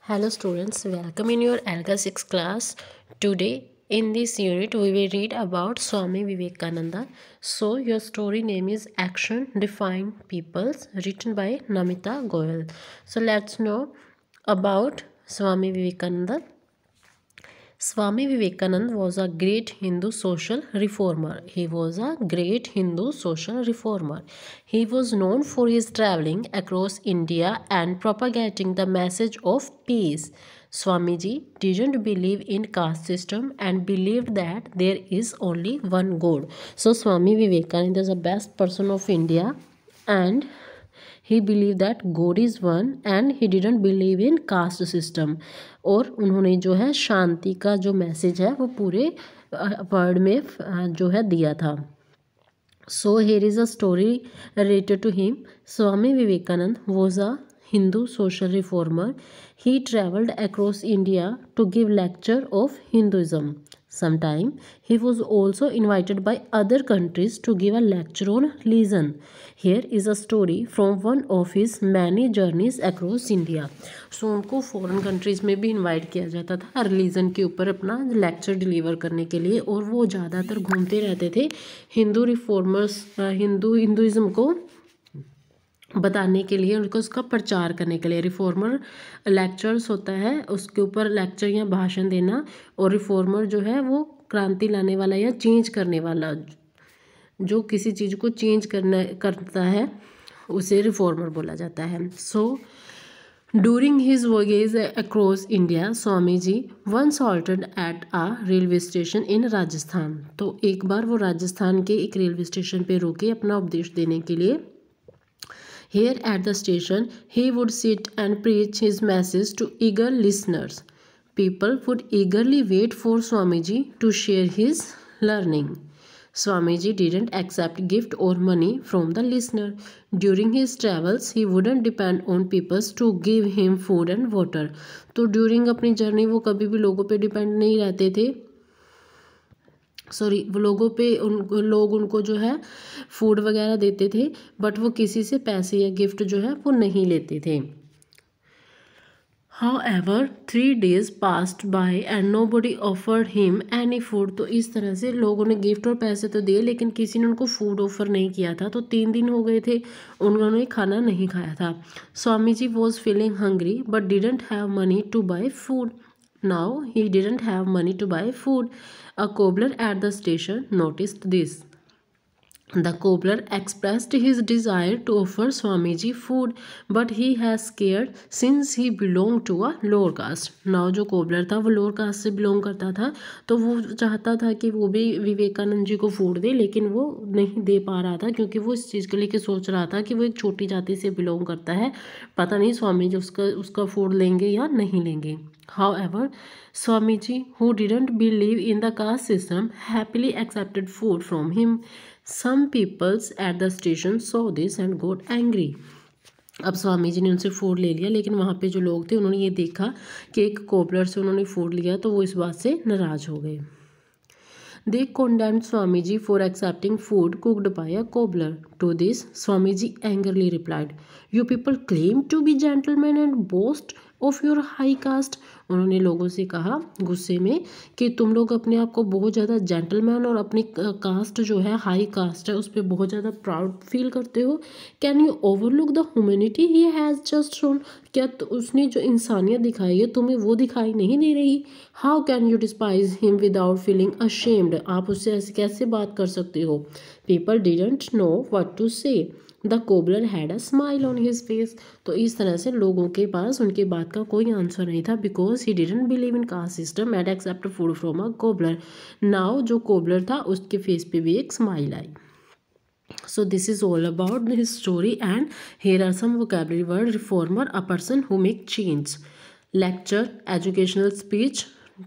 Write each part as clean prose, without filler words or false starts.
Hello students, welcome in your Alga 6 class. Today in this unit we will read about Swami Vivekananda. So your story name is Action Define Peoples, written by Namita Goyal. So let's know about Swami Vivekananda. Swami Vivekananda was a great Hindu social reformer. He was a great Hindu social reformer. He was known for his traveling across India and propagating the message of peace. Swamiji didn't believe in caste system and believed that there is only one God. So Swami Vivekananda is the best person of India and he believed that God is one and he didn't believe in caste system. और उन्होंने जो है शांति का जो message है वो पूरे world में जो है दिया था. So here is a story related to him. Swami Vivekananda was a Hindu social reformer. He traveled across India to give lecture of Hinduism. Sometime he was also invited by other countries to give a lecture on religion. Here is a story from one of his many journeys across India. So उनको foreign countries में भी invite किया जाता था religion के ऊपर अपना lecture deliver करने के लिए और वो ज़्यादातर घूमते रहते थे हिंदू रिफॉर्मर्स हिंदुइज्म को बताने के लिए उनको उसका प्रचार करने के लिए. रिफॉर्मर लेक्चर्स होता है उसके ऊपर लेक्चर या भाषण देना और रिफॉर्मर जो है वो क्रांति लाने वाला या चेंज करने वाला जो किसी चीज़ को चेंज करता है उसे रिफॉर्मर बोला जाता है. सो During his voyage across India, Swami ji once halted at a railway station in Rajasthan. तो एक बार वो राजस्थान के एक रेलवे स्टेशन पे रुके अपना उपदेश देने के लिए. Here at the station, he would sit and preach his message to eager listeners. People would eagerly wait for Swamiji to share his learning. Swamiji didn't accept gift or money from the listener. During his travels, he wouldn't depend on people to give him food and water. तो during अपनी journey वो कभी भी लोगों पे depend नहीं रहते थे. वो लोग उनको जो है फूड वगैरह देते थे बट वो किसी से पैसे या गिफ्ट जो है वो नहीं लेते थे. However, 3 days passed by and nobody offered him any food. तो इस तरह से लोगों ने गिफ्ट और पैसे तो दिए लेकिन किसी ने उनको फूड ऑफर नहीं किया था. तो 3 दिन हो गए थे उन्होंने खाना नहीं खाया था. Swami ji was feeling hungry but didn't have money to buy food. Now he didn't have money to buy food. A cobbler at the station noticed this. The cobbler expressed his desire to offer Swamiji food, but he has scared since he belonged to a lower caste. Now जो cobbler था वो lower caste से belong करता था तो वो चाहता था कि वो भी विवेकानंद जी को फूड दे लेकिन वो नहीं दे पा रहा था क्योंकि वो इस चीज़ को लेकर सोच रहा था कि वो एक छोटी जाति से बिलोंग करता है. पता नहीं स्वामी जी उसका फूड लेंगे या नहीं लेंगे. However, Swamiji, who didn't believe in the caste system, happily accepted food from him. Some peoples at the station saw this and got angry. अब स्वामी जी ने उनसे फूड ले लिया लेकिन वहाँ पे जो लोग थे उन्होंने ये देखा कि एक कोबलर से उन्होंने फूड लिया तो वो इस बात से नाराज हो गए. They condemned Swamiji for accepting food cooked by a cobbler. To this, Swamiji angrily replied, "You people claim to be gentlemen and boast of your high caste." उन्होंने लोगों से कहा गुस्से में कि तुम लोग अपने आप को बहुत ज़्यादा जेंटलमैन और अपनी कास्ट जो है हाई कास्ट है उस पर बहुत ज़्यादा प्राउड फील करते हो. Can you overlook the humanity he has just shown. क्या उसने जो इंसानियत दिखाई है तुम्हें वो दिखाई नहीं दे रही. How can you despise him without feeling ashamed. आप उससे ऐसे कैसे बात कर सकते हो. People didn't know what to say. The cobbler had a smile on his face. तो इस तरह से लोगों के पास उनकी बात का कोई आंसर नहीं था because he didn't believe in caste system and accept food from a cobbler. Now जो कोबलर था उसके फेस पे भी एक स्माइल आई. So this is all about his story and here are some vocabulary word. Reformer, a person who make change. Lecture, educational speech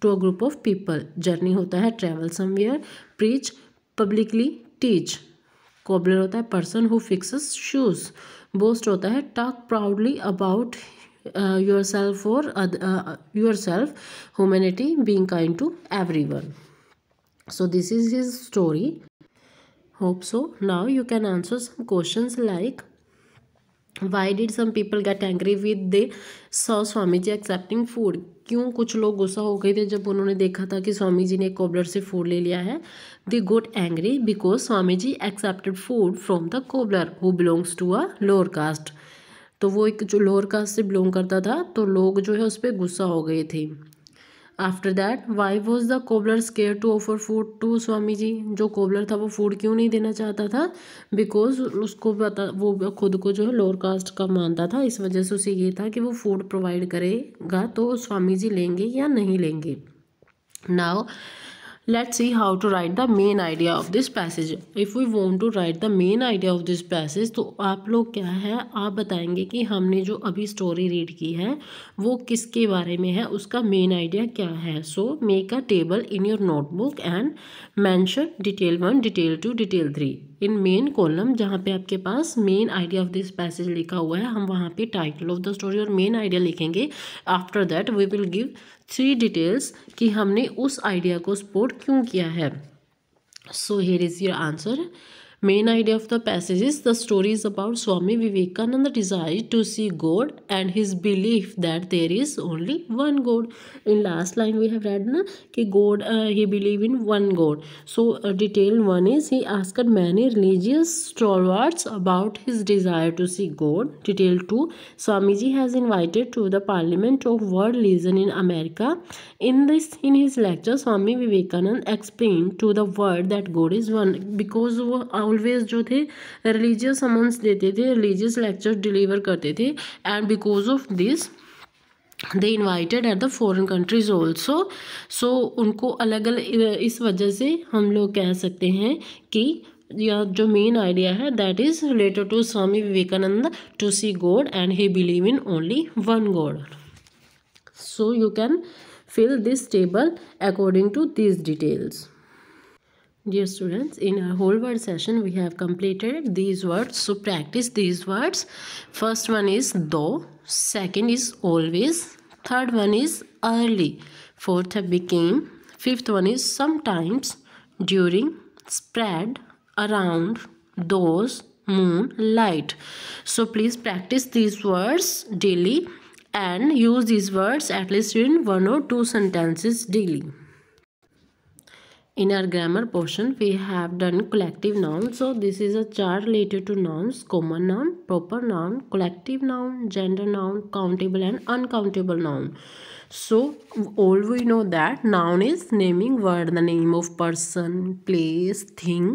to a group of people. Journey होता है travel somewhere. Preach, publicly teach. Cobbler होता है person who fixes shoes. Boast होता है talk proudly about yourself or yourself. Humanity, being kind to everyone. So this is his story. Hope so. Now you can answer some questions like why did some people get angry with they saw Swami ji accepting food, क्यों कुछ लोग गुस्सा हो गए थे जब उन्होंने देखा था कि स्वामी जी ने कोबलर से फूड ले लिया है। They got angry because Swami ji accepted food from the cobbler who belongs to a lower caste, तो वो एक जो लोअर कास्ट से बिलोंग करता था, तो लोग जो है उस पर गुस्सा हो गए थे। After that why was the cobbler scared to offer food to Swami ji, जो कोबलर था वो फूड क्यों नहीं देना चाहता था, बिकॉज उसको पता, वो खुद को जो है लोअर कास्ट का मानता था, इस वजह से उसे ये था कि वो फूड प्रोवाइड करेगा तो स्वामी जी लेंगे या नहीं लेंगे। Now let's see how to write the main idea of this passage. If we want to write the main idea of this passage, तो आप लोग क्या है, आप बताएंगे कि हमने जो अभी स्टोरी रीड की है वो किसके बारे में है, उसका मेन आइडिया क्या है। So make a table in your notebook and mention detail 1, detail 2, detail 3 in main column, जहाँ पे आपके पास main idea of this passage लिखा हुआ है, हम वहाँ पे टाइटल ऑफ द स्टोरी और मेन आइडिया लिखेंगे। After that we will give 3 details कि हमने उस आइडिया को सपोर्ट क्यों किया है। So here is your answer. Main idea of the passage is the story is about Swami Vivekananda desire to see God and his belief that there is only one God. In last line we have read na कि God he believe in one God. So detail 1 is he asked many religious stalwarts about his desire to see God. Detail 2, Swamiji has invited to the Parliament of World Religion in America. In his lecture Swami Vivekananda explained to the world that God is one, because वो always जो थे religious summons देते थे, religious lecture deliver करते थे, and because of this they invited at the foreign countries also. So उनको अलग अलग, इस वजह से हम लोग कह सकते हैं कि या जो मेन आइडिया है that is related to Swami Vivekananda to see God and he believe in only one God. So you can fill this table according to these details. Dear students, in our whole word session we have completed these words, so practice these words. First one is though, second is always, third one is early, fourth became, fifth one is sometimes, during, spread, around, those, moon, light. So please practice these words daily and use these words at least in 1 or 2 sentences daily. In our grammar portion we have done collective nouns. So this is a chart related to nouns: common noun, proper noun, collective noun, gender noun, countable and uncountable noun. So all we know that noun is naming word, the name of person, place, thing,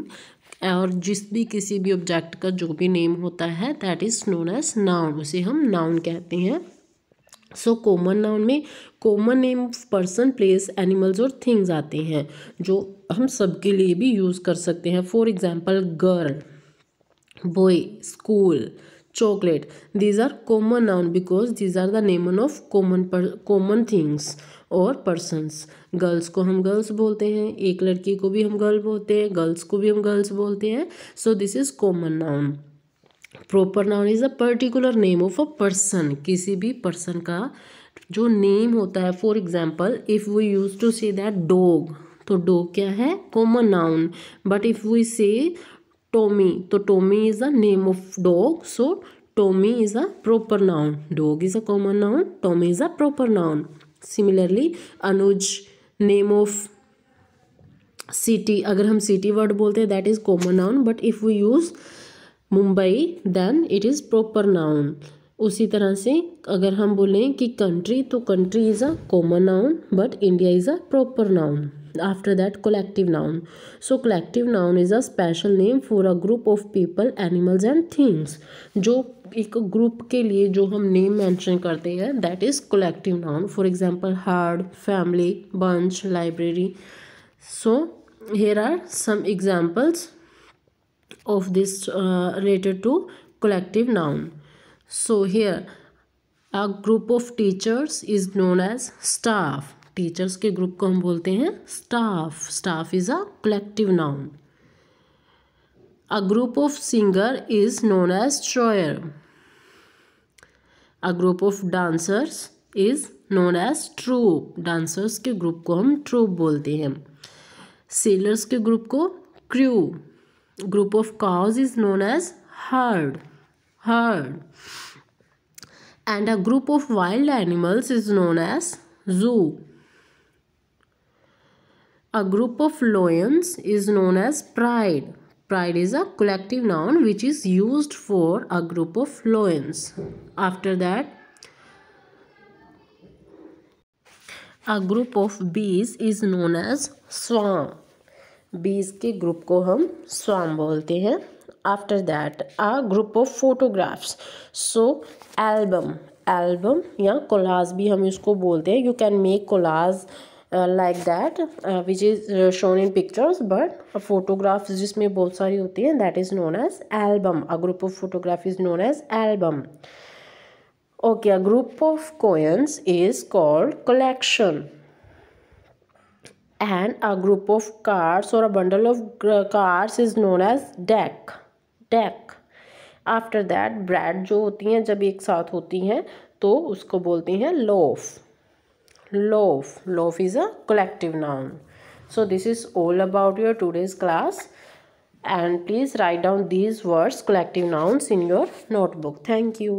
और जिस भी किसी भी object का जो भी name होता है that is known as noun, उसे हम नाउन कहते हैं। सो कॉमन नाउन में common name of person, place, animals और थिंग्स आते हैं जो हम सबके लिए भी यूज़ कर सकते हैं। For example girl, boy, school, chocolate, these are common noun because these are the name of common things और पर्सन्स। गर्ल्स को हम गर्ल्स बोलते हैं, एक लड़की को भी हम गर्ल बोलते हैं, गर्ल्स को भी हम गर्ल्स बोलते हैं। So this is common noun. Proper noun is a particular name of a person, किसी भी पर्सन का जो नेम होता है। For example if we use to say that dog, तो डॉग क्या है, common noun. But if we say Tommy, तो Tommy is a name of dog, so Tommy is a proper noun. Dog is a common noun, Tommy is a proper noun. Similarly Anuj, name of city, अगर हम city word बोलते हैं that is common noun, but if we use Mumbai then it is proper noun. उसी तरह से अगर हम बोलें कि कंट्री, तो country is a common noun but India is a proper noun. After that collective noun. So collective noun is a special name for a group of people, animals and things. जो एक group के लिए जो हम name mention करते हैं that is collective noun. For example heard, family, bunch, library. So here are some examples of this related to collective noun. So here a group of teachers is known as staff. Teachers के group को हम बोलते हैं staff. Staff is a collective noun. A group of singer is known as choir. A group of dancers is known as troupe. dancers के group को हम troupe बोलते हैं। सेलर्स के ग्रुप को crew. Group of cows is known as herd. herd. And a group of wild animals is known as zoo. A group of lions is known as pride. Pride is a collective noun which is used for a group of lions. After that, a group of bees is known as swarm. बीज के group को हम स्वाम बोलते हैं. After that a group of photographs. So album या collage भी हम इसको बोलते हैं. You can make collage like that which is shown in pictures, but a photograph जिसमें बहुत सारी होती हैं, that is known as album. A group of photograph is known as album. Okay, a group of coins is called collection. And a group of cards or a bundle of cards is known as deck. After that, bread जो होती हैं जब एक साथ होती हैं तो उसको बोलते हैं loaf. Loaf is a collective noun. So this is all about your today's class, and please write down these words, collective nouns, in your notebook. Thank you.